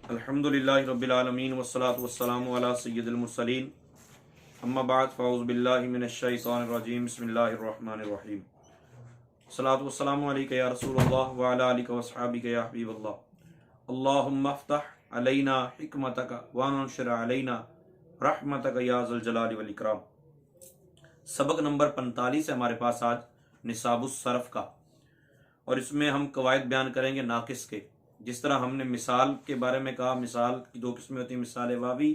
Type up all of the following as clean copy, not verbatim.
अल्हम्दुलिल्लाहि रब्बिल आलमीन वस्सलातु वस्सलामु अला सय्यिदिल मुरसलीन अम्मा बाद फ़अऊज़ु बिल्लाहि मिनश शैतानिर रजीम बिस्मिल्लाहिर रहमानिर रहीम सलातु वस्सलामु अलैका या रसूलल्लाह व अला आलिका व अस्हाबिका या हबीबल्लाह अल्लाहुम्मा अफ्तह अलैना हिकमतका व अंशिर अलैना रहमतका या ज़ल जलाली वल इकराम। सबक नंबर 45 है हमारे पास आज निसाबुस सरफ का, और इसमें हम कवायद बयान करेंगे नाकिस के। जिस तरह हमने मिसाल के बारे में कहा, मिसाल की दो किस्में होती हैं, मिसाल वावी,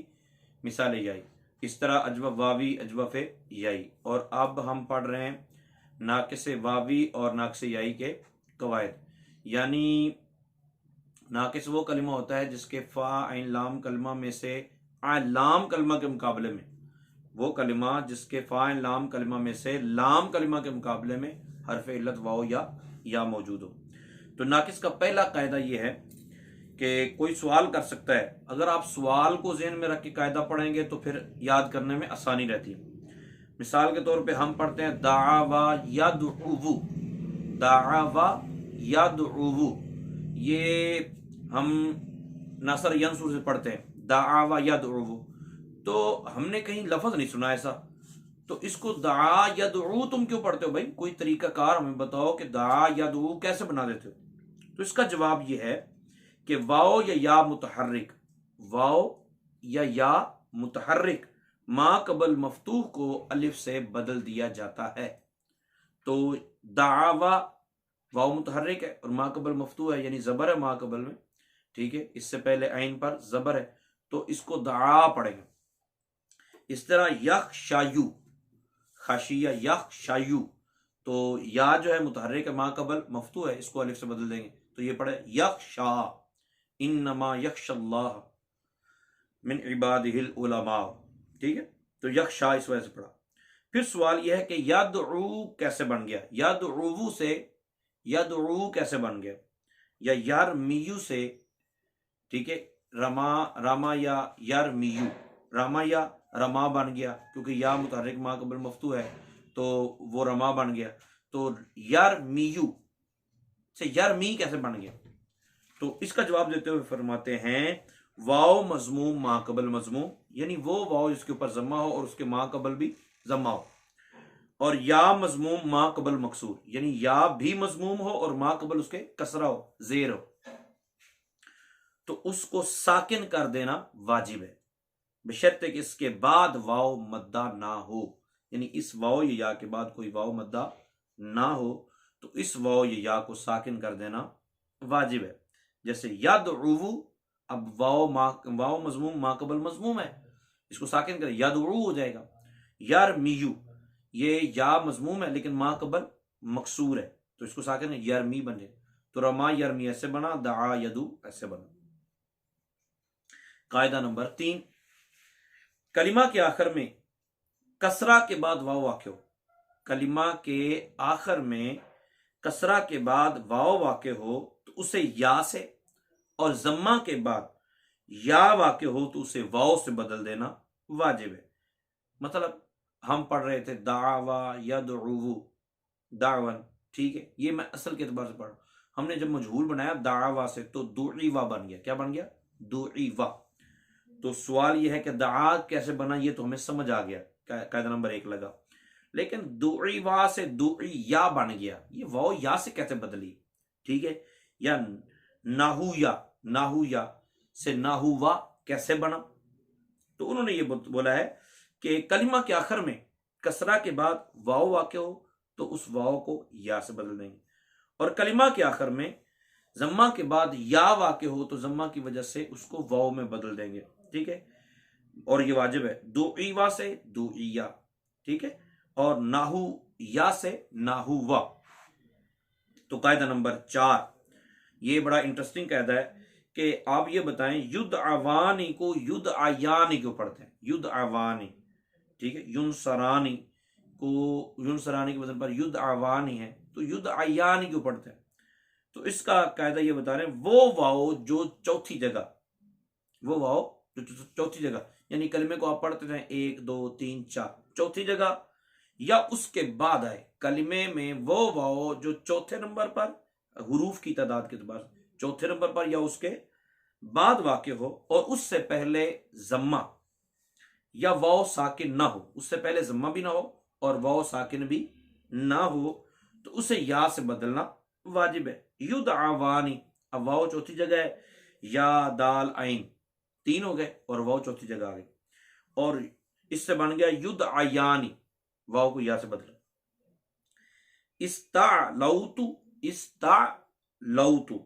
मिसाल याई। इस तरह अजवफ वावी, अजवफ याई। और अब हम पढ़ रहे हैं नाकिस वावी और नाकिस याई के कवायद। यानी नाकिस वो कलिमा होता है जिसके फ़ा ऐन लाम कलमा में से लाम कलमा के मुकाबले में, वो कलिमा जिसके फ़ा ऐन लाम कलिमा में से लाम कलिमा के मुकाबले में हरफ इल्लत वाओ या मौजूद हो। तो नाकिस का पहला कायदा यह है कि कोई सवाल कर सकता है। अगर आप सवाल को ज़हन में रख के कायदा पढ़ेंगे तो फिर याद करने में आसानी रहती है। मिसाल के तौर पे हम पढ़ते हैं दावा यदउवु, दावा यदउवु, ये हम नसर यंसुर से पढ़ते हैं, दावा यदउवु। तो हमने कहीं लफ्ज नहीं सुना ऐसा, तो इसको दा यदउ तुम क्यों पढ़ते हो भाई? कोई तरीकाकार हमें बताओ कि दा यदउ कैसे बना देते हो। तो इसका जवाब यह है कि वाओ या मुतहर्रिक, वाओ या मुतहर्रिक मा कबल मफ्तूह को अलिफ से बदल दिया जाता है। तो दावा वाओ मुतहर्रिक है और मा कबल मफ्तूह है, यानी जबर है मा कबल में, ठीक है, इससे पहले ऐन पर जबर है, तो इसको दा पढ़ेंगे। इस तरह यख्शायु, खाशिया यख्शायु, तो या जो है मुतहर्रिक है, मा कबल मफ्तू है, इसको अलिफ से बदल देंगे तो ये पढ़े यख्शा, इन्नमा यख्शल्लाह मिन इबादिहिल उलमा, ठीक है। तो यख्शा इस वजह से पढ़ा। फिर सवाल यह है कि यदउ कैसे बन गया, यदउ से यदउ कैसे बन गया, या यरमियु से, ठीक है, रमा रामा या यरमियु, रामा या रमा बन गया, क्योंकि या मुतहर्रिक मा कबल मफ्तू है तो वो रमा बन गया। तो यरमियु से यरमी कैसे बन गया? तो इसका जवाब देते हुए फरमाते हैं वाओ मजमूम मा कबल मजमूम, यानी वो वाओ जिसके ऊपर जम्मा हो और उसके मा कबल भी जम्मा हो, और या मजमूम मा कबल मकसूर, यानी या भी मजमूम हो और मा कबल उसके कसरा हो, जेर हो, तो उसको साकिन कर देना वाजिब है, बशर्ते कि इसके बाद वाओ मद्दा ना हो। यानी इस वाओ या के बाद कोई वाओ मद्दा ना हो तो इस वाओ या को साकिन कर देना वाजिब है। जैसे यदउ, अब वाओ मजमूम मा कबल मजमूम है, इसको साकिन करें यदउ हो जाएगा। यरमियु, ये या मजमूम है लेकिन मा कबल मकसूर है, तो इसको साकिन यरमी बन जाए। तो रमा यरमी ऐसे बना, दा यदु ऐसे बना। कायदा नंबर 3, कलिमा के आखिर में कसरा के बाद वाव वाक़े हो, कलिमा के आखिर में कसरा के बाद वाव वाक़े हो तो उसे या से, और जम्मा के बाद या वाक़े हो तो उसे वाव से बदल देना वाजिब है। मतलब हम पढ़ रहे थे दावा यदउ दावन, ठीक है, ये मैं असल के एतबार से पढ़ रहा हूं। हमने जब मजहूल बनाया दावा से तो दुईवा बन गया। क्या बन गया? दुईवा। तो सवाल यह है कि दा कैसे बना, ये तो हमें समझ आ गया, कायदा नंबर 1 लगा। लेकिन दुईवा से दुईया बन गया, ये वाओ या से कैसे बदली, ठीक है। या नाहुया से नाहुवा कैसे बना? तो उन्होंने ये बोला है कि कलिमा के आखिर में कसरा के बाद वाओ वाक़े हो तो उस वाओ को या से बदल देंगे, और कलिमा के आखिर में जम्मा के बाद या वाक़े हो तो जम्मा की वजह से उसको वाओ में बदल देंगे, ठीक है। और ये वाजिब है। दुईवा से दुईया, ठीक है, और नाहू या से नाहुवा। तो कायदा नंबर 4, ये बड़ा इंटरेस्टिंग कायदा है कि आप ये बताएं युद्ध आवानी को युद्ध आयानी क्यों पढ़ते हैं? युद्ध आवानी, ठीक है, युनसरानी को युनसरानी के वजन पर युद्ध आवानी है, तो युद्ध आयानी क्यों पढ़ते हैं? तो इसका कायदा ये बता रहे हैं वो वाओ जो चौथी जगह, वो वाओ जो चौथी जगह, यानी कलमे को आप पढ़ते थे 1 2 3 4, चौथी जगह या उसके बाद आए कलमे में वो वाओ जो चौथे नंबर पर, हुरूफ की तादाद के एतबार से चौथे नंबर पर या उसके बाद वाक़े हो और उससे पहले जम्मा या वाव साकिन ना हो, उससे पहले जम्मा भी ना हो और वाव साकिन भी ना हो, तो उसे या से बदलना वाजिब है। युद आवानी, अब वाव चौथी जगह है, या दाल आइन तीन हो गए और वाव चौथी जगह आ गई, और इससे बन गया युद आयानी, वाव को या से बदला। इस्ता लौतु, इस्ता लौतु,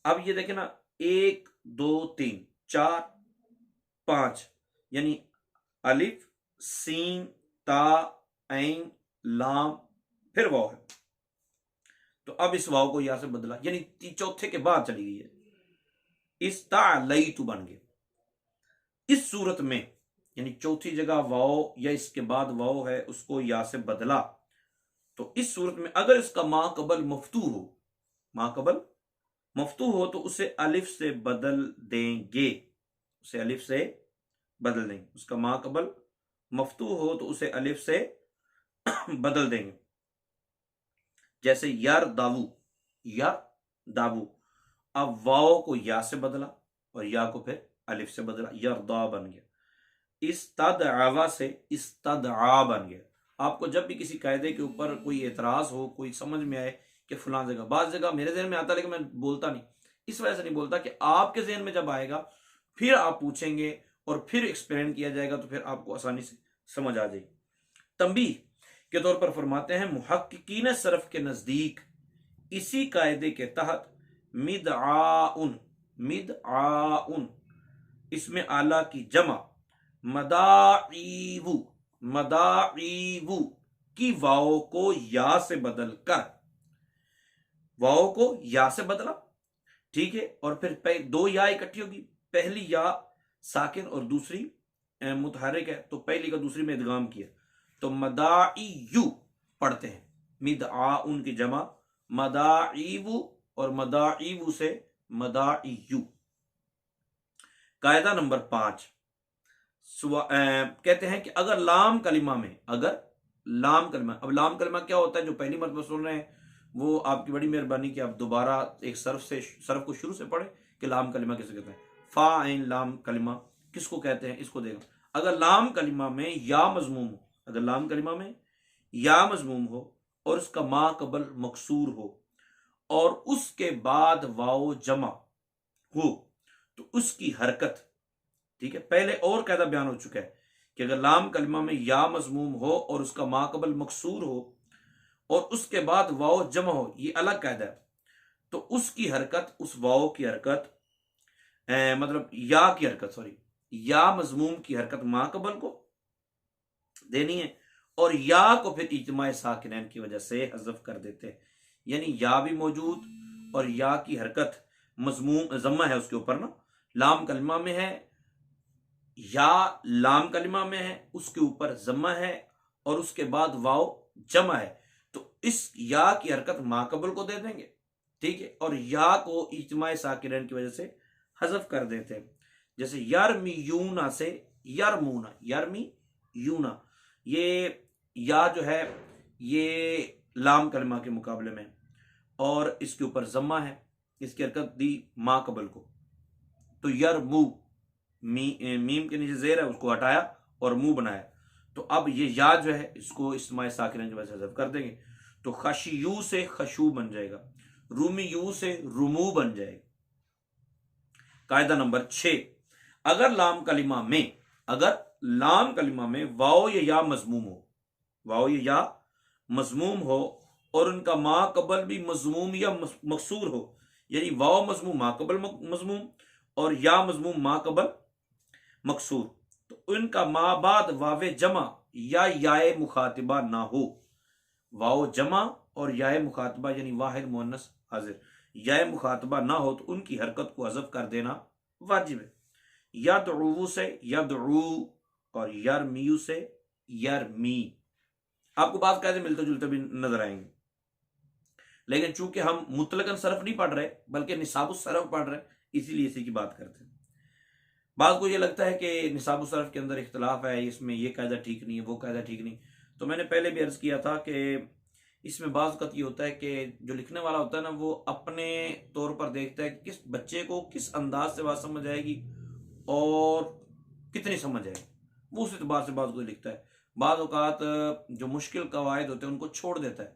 अब ये देखे ना, 1 2 3 4 5, यानी अलिफ सीन ता ऐन लाम फिर वाव है, तो अब इस वाव को या से बदला, यानी चौथे के बाद चली गई है, इस्तालैतु बन गया। इस सूरत में यानी चौथी जगह वाव या इसके बाद वाव है, उसको या से बदला, तो इस सूरत में अगर इसका माकबल मफ्तू हो, माकबल मफ्तू हो, तो उसे अलिफ से बदल देंगे, उसे अलिफ से बदल देंगे। उसका माकबल मफ्तू हो तो उसे अलिफ से बदल देंगे। जैसे यार दावू, यार दावू, अब वाव को या से बदला और या को फिर अलिफ से बदला, यरदा बन गया। इस्तदआवा से इस्तदआ बन गया। आपको जब भी किसी कायदे के ऊपर कोई एतराज हो, कोई समझ में आए कि फलां जगह, बाज जगह मेरे जहन में आता है लेकिन मैं बोलता नहीं, इस वजह से नहीं बोलता कि आपके जहन में जब आएगा फिर आप पूछेंगे और फिर एक्सप्लेन किया जाएगा, तो फिर आपको आसानी से समझ आ जाएगी। तंबीह के तौर पर फरमाते हैं, मुहक्किकीन सरफ के नजदीक इसी कायदे के तहत मिदआउन, मिदआउन इसमें आला की जमा मदाईवु, मदाईवु की वाव को या से बदल कर, वाव को या से बदला, ठीक है, और फिर दो या इकट्ठी होगी, पहली या साकिन और दूसरी मुतहरिक है, तो पहली का दूसरी में इदगाम किया, तो मदाईयु पढ़ते हैं। मिदआउन की जमा मदाईवु और मदाईवु से मदाईयु। कायदा नंबर 5 कहते हैं कि अगर लाम कलिमा में, अगर लाम कलिमा, अब लाम कलिमा क्या होता है, जो पहली मरतबा सुन रहे हैं वो आपकी बड़ी मेहरबानी कि आप दोबारा एक सर्फ को शुरू से पढ़े कि लाम कलिमा किसे कहते हैं। फा ऐन लाम कलिमा किसको कहते हैं, इसको देखो। अगर लाम कलिमा में या मजमूम हो, अगर लाम कलिमा में या मजमूम हो और उसका मा कबल मकसूर हो और उसके बाद वाओ जमा हो, तो उसकी हरकत, ठीक है, पहले और कायदा बयान हो चुका है कि अगर लाम कलिमा में या मजमूम हो और उसका माकबल मकसूर हो और उसके बाद वाव जमा हो, ये अलग कायदा है, तो उसकी हरकत, उस वाव की हरकत, मतलब या की हरकत, सॉरी, या मजमूम की हरकत माकबल को देनी है और या को फिर इज्मा साकिनैन की वजह से हज़फ कर देते हैं, यानी या भी मौजूद और या की हरकत मजमूम जम्मा है उसके ऊपर ना, लाम कलिमा में है या लाम कलिमा में है, उसके ऊपर जम्मा है और उसके बाद वाव जमा है, तो इस या की हरकत माकबल को दे देंगे, ठीक है, और या को इज्मा साकिनैन की वजह से हज़फ कर देते हैं। जैसे यरमीयूना से यरमूना, यरमीयूना, ये या जो है ये लाम कलिमा के मुकाबले में और इसके ऊपर जम्मा है, इसकी हरकत दी माकबल को, तो यरमू, मीम के नीचे जेर है उसको हटाया और मुंह बनाया, तो अब ये या जो है इसको इस्तेमाल साकिन की वजह से हज़फ कर देंगे, तो खशियू से खशू बन जाएगा, रूमीयू से रुमू बन जाएगा। कायदा नंबर 6, अगर लाम कलिमा में, अगर लाम कलिमा में वाव या मजमूम हो, वाव या मजमूम हो और उनका माकबल भी मजमूम या मकसूर हो, यानी वाव मजमूम माकबल मजमूम और या मजमूम माकबल मकसूर, तो उनका माबाद वावे जमा या याए मुखातिबा ना हो, वाव जमा और याए मुखातिबा यानी वाहिद मुअन्नस हाजिर याए मुखातिबा ना हो, तो उनकी हरकत को हज़फ कर देना वाजिब है। यदऊ से यदऊ और यरमीयू से यरमी, आपको बात कायदे मिलते जुलते भी नजर आएंगे, लेकिन चूंकि हम मुतलकन सरफ नहीं पढ़ रहे बल्कि निसाबुस सरफ पढ़ रहे, इसीलिए इसी की बात करते हैं। बात को ये लगता है कि निसाबुस सरफ के अंदर इख्तलाफ है, इसमें ये कायदा ठीक नहीं है, वो कायदा ठीक नहीं, तो मैंने पहले भी अर्ज किया था कि इसमें बाज़ वक़्त ये होता है कि जो लिखने वाला होता है ना, वो अपने तौर पर देखता है कि किस बच्चे को किस अंदाज से बात समझ आएगी और कितनी समझ आएगी, वो उस एतबार से बात को लिखता है। बाज़ औक़ात जो मुश्किल कवायद होते हैं उनको छोड़ देता है,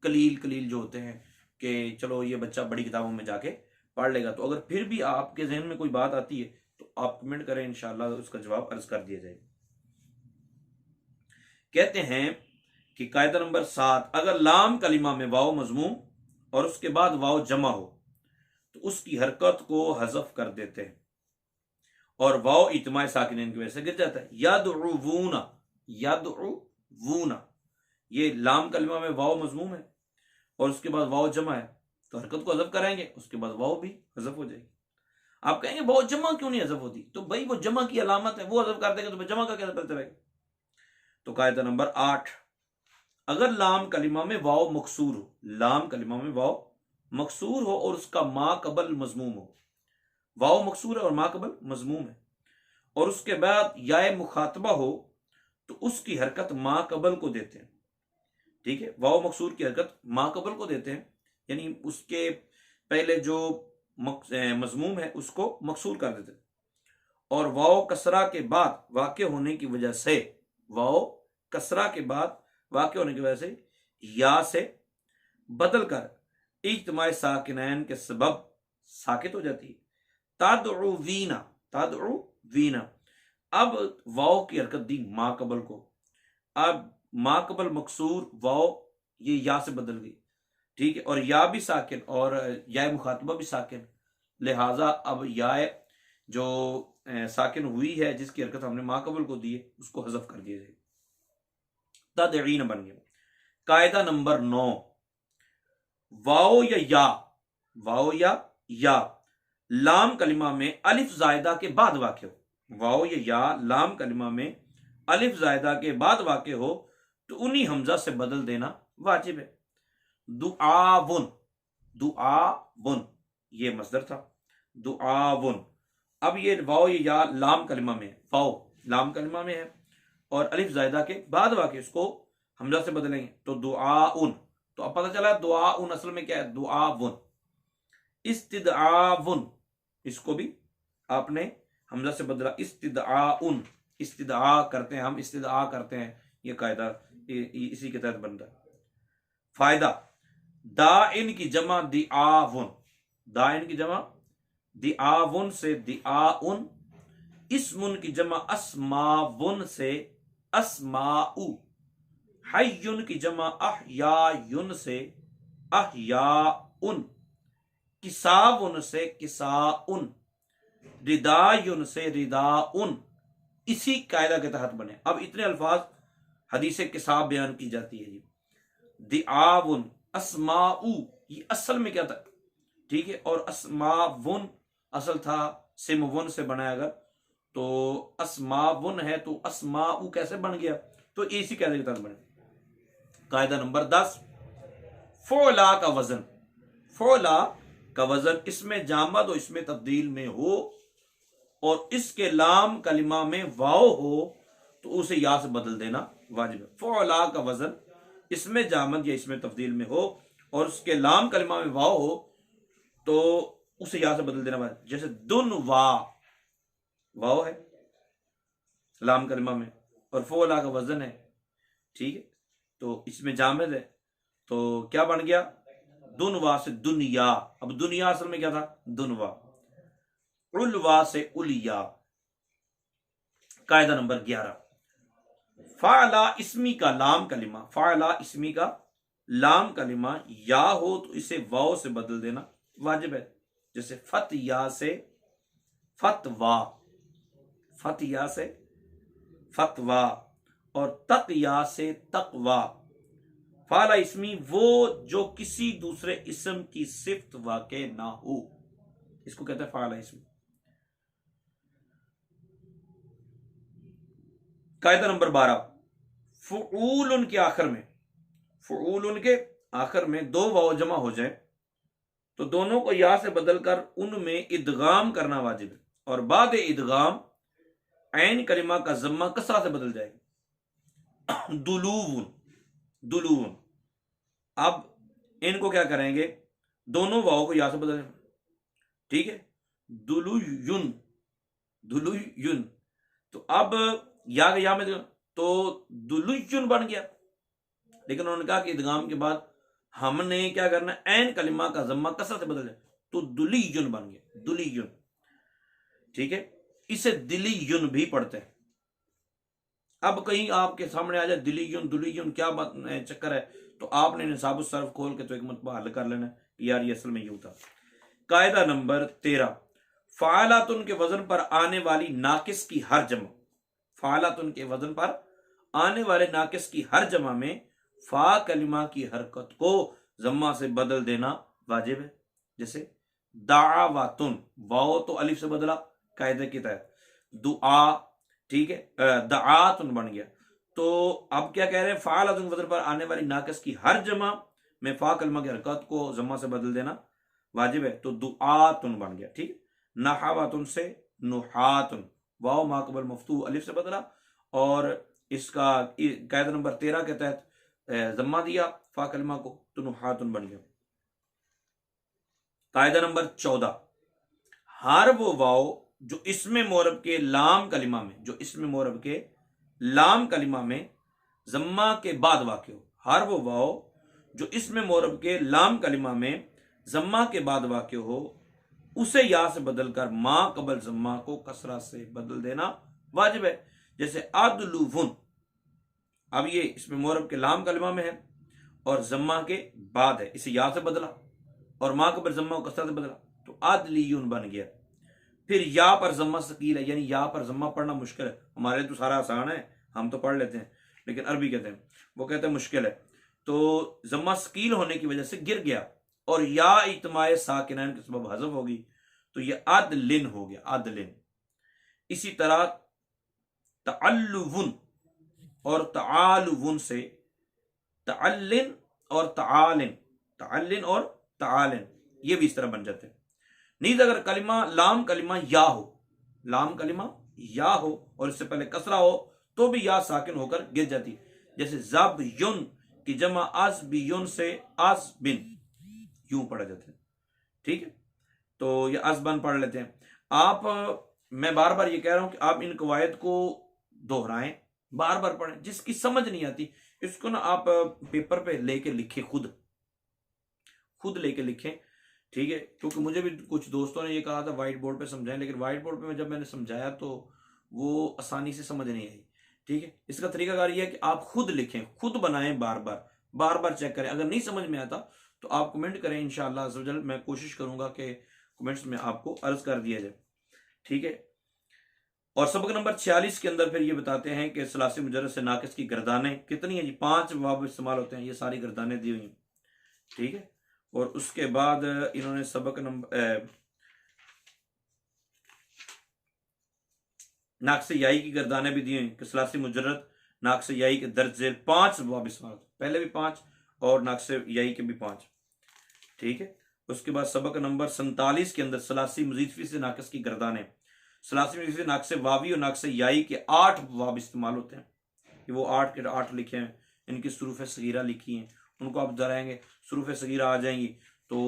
कलील कलील जो होते हैं कि चलो ये बच्चा बड़ी किताबों में जाके पढ़ लेगा। तो अगर फिर भी आपके जहन में कोई बात आती है तो आप कमेंट करें, इंशाल्लाह उसका जवाब अर्ज कर दिया जाएगा। कहते हैं कि कायदा नंबर 7, अगर लाम कलिमा में वाव मजमूम और उसके बाद वाव जमा हो तो उसकी हरकत को हज़फ कर देते हैं और वाव इत्माए साकिनैन की वजह से गिर जाता है। यदउवूना, यदउवूना, ये लाम कलिमा में वाव मजमूम है और उसके बाद वाव जमा है, तो हरकत को हज़फ कराएंगे, उसके बाद वाव भी हज़फ हो जाएगी। आप कहेंगे वाव जमा क्यों नहीं हज़फ होती? तो भाई वो जमा की अलामत है, वो हज़फ कर देंगे तो जमा का क्या पता चलेगा? तो कायदा नंबर 8, अगर लाम कलिमा में वाव मकसूर हो, लाम कलिमा में वाव मकसूर हो और उसका मा कबल मजमूम हो, वाव मकसूर है और मा कबल मजमूम है और उसके बाद याए मुखातबा हो तो उसकी हरकत मा कबल को देते हैं। ठीक है, वाव मकसूर की हरकत मा कबल को देते हैं, यानी उसके पहले जो मजमूम है उसको मकसूर कर देते हैं और वाव कसरा के बाद वाक़े होने की वजह से, वाव कसरा के बाद वाक़े होने की वजह से या से बदल कर इज्तिमाए साकिनैन के सबब साकित हो जाती है। तदउवीना, तदउवीना, अब वाव की हरकत दी मा कबल को, अब मा कबल मकसूर वाव ये या से बदल गई। ठीक है, और या भी साकिन और या मुखातबा भी साकिन, लिहाजा अब या जो साकिन हुई है जिसकी हरकत हमने मा कबल को दी है उसको हज़फ कर दिया जाए, तदईन बन गया। कायदा नंबर 9, वाव या वाव या लाम कलिमा में अलिफ जायदा के बाद वाक़े हो, वाव या लाम कलिमा में अलिफ जायदा के बाद वाक़े हो तो उन्हीं हमजा से बदल देना वाजिब है। दुआवुन, दुआवुन ये मसदर था, दुआवुन। अब ये वाव या लाम कलिमा में, वाव लाम कलिमा में है और अलिफ जायदा के बाद वाक़े, इसको हमजा से बदलेंगे तो दुआउन। तो अब पता चला दुआउन असल में क्या है, दुआवुन। इस्तिदआवुन, इसको भी आपने हमजा से बदला, इस्तिदआउन, इस्तिदआ करते हैं हम, इस्तिदआ करते हैं, ये कायदा इसी के तहत बनता है। फायदा, दाइन की जमा दिआवुन, दाइन की जमा दिआवुन से दिआउन, इस्मुन की जमा अस्मावुन से अस्माउ, हय्युन की जमा अहयायुन से अहयाउन, किसाउन से किसाउन, रिदायुन से रिदाउन, इसी कायदा के तहत बने। अब इतने अल्फाज हदीस किसाब बयान की जाती है जी। दिआवुन, अस्माउ, ये असल में क्या था? ठीक है, और अस्मावुन असल था सिमवुन से बनाया, अगर तो अस्मावुन है तो अस्माउ कैसे बन गया? तो इसी कायदे के तहत बने। कायदा नंबर 10, फ़ोला का वजन, फ़ोला का वजन इसमें जामद और इसमें तब्दील में हो और इसके लाम कलिमा में वाव हो तो उसे या से बदल देना वाजिब है। फ़ोला का वजन इसमें जामद या इसमें तब्दील में हो और उसके लाम कलिमा में वाव हो तो उसे या से बदल देना वाजिब। जैसे दुन वाव है लाम कलिमा में और फ़ोला का वजन है, ठीक है, तो इसमें जामद है तो क्या बन गया? दुनवा से दुनिया। अब दुनिया असल में क्या था? दुनवा। उलवा से उलिया। कायदा नंबर 11, फ़अला इस्मी का लाम कलिमा, फ़अला इस्मी का लाम कलिमा या हो तो इसे वाव से बदल देना वाजिब है। जैसे फतया से फतवा, फतया से फतवा और तकया से तकवा। फ़अला इस्मी वो जो किसी दूसरे इस्म की सिफ्त वाक़े ना हो, इसको कहते हैं फ़अला इस्मी। कायदा नंबर 12, फ़ुऊलुन के आखिर में, फ़ुऊलुन के आखिर में दो वाव जमा हो जाए तो दोनों को या से बदलकर उनमें इदगाम करना वाजिब है और बाद इदगाम ऐन कलिमा का जम्मा कसरा से बदल जाएगा। दुलूवन, दुलूवन। अब इनको क्या करेंगे, दोनों वाव को या से बदलें, ठीक है, दुलुयुन, दुलुयुन। तो अब या में तो दुलुयुन बन गया, लेकिन उन्होंने कहा कि इदगाम के बाद हमने क्या करना है, ऐन कलिमा का जम्मा कसर से बदल जाए, तो दुलीयुन बन गया, दुलीयुन, ठीक है। इसे दिलीयुन भी पढ़ते हैं। अब कहीं आपके सामने आ जाए दिलीयुन दुलीयुन क्या बात चक्कर है, तो आपने निसाब सर्फ खोल के तो एक मरतबा हल कर लेना कि यार ये असल में यूं था। कायदा नंबर 13, फ़ालातुन के वजन पर आने वाली नाकिस की हर जमा, फ़ालातुन के वजन पर आने वाले नाकिस की हर जमा में फा कलिमा की हरकत को जम्मा से बदल देना वाजिब है। जैसे दावातुन, वाओ तो अलिफ से बदला कायदे की तहत, दुआ, ठीक है, दाआतुन बन गया। तो अब क्या कह रहे हैं, फ़ालातुन वजन पर आने वाली नाकिस की हर जमा में फा कलिमा की हरकत को जम्मा से बदल देना वाजिब है, तो दुआतुन बन गया, ठीक है। नहावातुन से नुहातुन, वाओ माकबल मफ्तू अलिफ से बदला और इसका कायदा नंबर 13 के तहत जम्मा दिया फा कलिमा को, तो नुहातुन बन गया। कायदा नंबर 14, हर वो वाओ जो इसमें मोरब के लाम कलिमा में, जो इसमें मोरब के लाम कलिमा में जम्मा के बाद वाक़ हो, हर वो वाओ जो इसमें मोरब के लाम कलिमा में जम्मा के बाद वाक़ हो, उसे या से बदलकर मा कबल जम्मा को कसरा से बदल देना वाजिब है। जैसे अदलुफुन, अब ये इसमें मोरब के लाम कलिमा में है और जम्मा के बाद है, इसे या से बदला और मा कबल जम्मा को कसरा से बदला, तो आदलियुन बन गया। फिर या पर जम्मा सकील है, यानी या पर जम्मा पढ़ना मुश्किल है, हमारे लिए तो सारा आसान है, हम तो पढ़ लेते हैं, लेकिन अरबी कहते हैं, वो कहते हैं मुश्किल है। तो जम्मा सकील होने की वजह से गिर गया और या इतमाए साकिनैन के सबब हज़फ होगी, तो ये अदलिन हो गया, अदलिन। इसी तरह तअल्लुवुन और तआलुवुन से तअल्लिन और तआलिन, तअल्लिन और तआलिन, ये भी इस तरह बन जाते हैं। नीज अगर कलिमा लाम कलिमा या हो, लाम कलिमा या हो और इससे पहले कसरा हो, तो भी या साकिन होकर गिर जाती। जैसे जब युन की जमा अस बियुन से अस बिन, यूं पढ़ा जाता है, ठीक है। तो ये असबन पढ़ लेते हैं आप। मैं बार बार ये कह रहा हूं कि आप इन कवायद को दोहराएं, बार बार पढ़ें। जिसकी समझ नहीं आती इसको ना आप पेपर पे लेके लिखें, खुद लेके लिखें, ठीक है। क्योंकि मुझे भी कुछ दोस्तों ने ये कहा था व्हाइट बोर्ड पे समझाएं, लेकिन व्हाइट बोर्ड पे जब मैंने समझाया तो वो आसानी से समझ नहीं आई, ठीक है। इसका तरीकाकार ये है कि आप खुद लिखें, खुद बनाएं, बार बार चेक करें। अगर नहीं समझ में आता तो आप कमेंट करें, इंशाअल्लाह अज़्ज़ व जल मैं कोशिश करूंगा कि कमेंट्स में आपको अर्ज कर दिया जाए, ठीक है। और सबक नंबर 46 के अंदर फिर ये बताते हैं कि सलासी मुजर्रद से नाकिस की गर्दानें कितनी है जी, 5 वाव इस्तेमाल होते हैं, ये सारी गर्दानें दी हुई हैं, ठीक है। और उसके बाद इन्होंने सबक नंबर नाक से याई की गर्दाने भी दी हुई कि सलासी मुजर्रद नाक से याई के दर्ज झेल 5 वाव इस्तेमाल, पहले भी 5 और नाक से याई के भी 5, ठीक है। उसके बाद सबक नंबर 47 के अंदर सलासी मुजीदफी से नाकिस की गर्दानें, सलासी मुजीदफी से नाक से वावी और नाक से याई के 8 वाव इस्तेमाल होते हैं, कि वो 8 के 8 लिखे हैं, इनकी सुरूफ सगीरा लिखी हैं, उनको आप दोहराएंगे सुरूफ सगीरा आ जाएंगी तो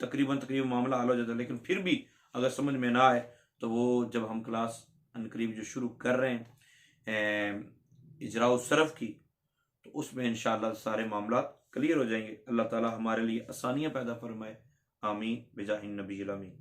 तकरीबन मामला हल हो जाता है। लेकिन फिर भी अगर समझ में ना आए तो वो जब हम क्लास अनकरीब जो शुरू कर रहे हैं इजरा सरफ की, तो उसमें इंशाअल्लाह सारे मामला क्लियर हो जाएंगे। अल्लाह ताला हमारे लिए आसानियाँ पैदा फरमाए, आमीन बिजाहिन नबी आमीन।